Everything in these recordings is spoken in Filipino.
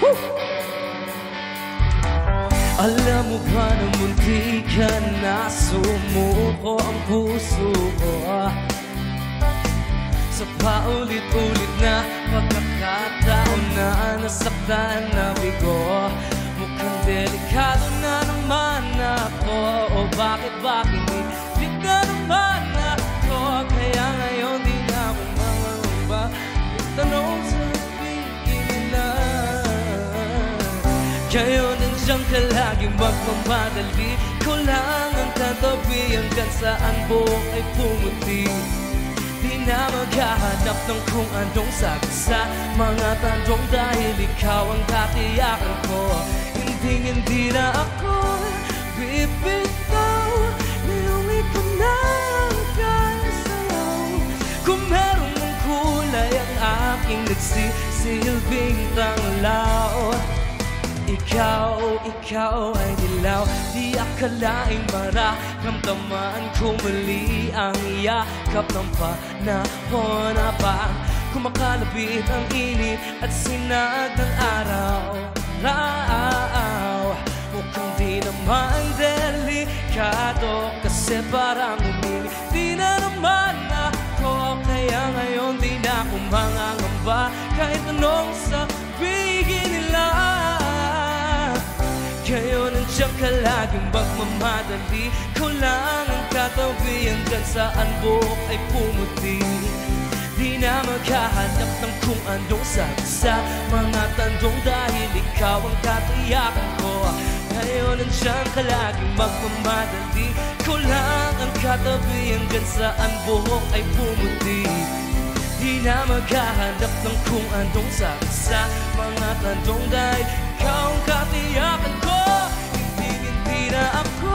Woo! Alam mo ba na munti ka na sumuko ang puso ko sa paulit-ulit na pagkakataon na nasaktan na bigo. Mukhang delikado na naman ako, o bakit ba kinilig na naman ako? Kaya ngayon di na ako mangangamba, tanong sa bikini na. Kayo nandiyan ka lagi magmamadali, ko lang ang katabi hanggang saan buhok ay pumuti. Di na maghahanap ng kung anong sagot sa mga tanong dahil ikaw ang katiyakan ko. Hindi na ako bibitaw, niluwi ko na ang kasayaw. Kung meron ng kulay ang aking nagsisilbing tanglaw, ikaw ay dilaw. Di akalaing mararamdaman ko muli ang yakap ng panahon na parang kumakalabit ang init at sinag ng araw. Mukhang di naman delikado kasi parang umili. Di na naman ako, kaya ngayon di na ako mangangamba kahit anong sabihin nila. Kayo nandiyan ka laging magmamadali, ko lang ang katabi hanggang saan buhok ay pumuti. Di na maghahanap ng kung anong sagot sa mga tanong dahil ikaw ang katiyakan ko. Kayo nandiyan ka laging magmamadali, ko lang ang katabi hanggang saan buhok ay pumuti. Di na maghahanap ng kung anong sagot sa mga tanong dahil ikaw ang katiyakan ko. Hindi na ako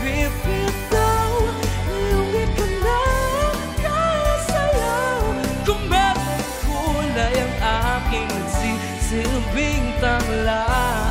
bibitaw, iuwi ka na kasayaw. Kung meron kulay ang aking nagsisilbing tanglaw.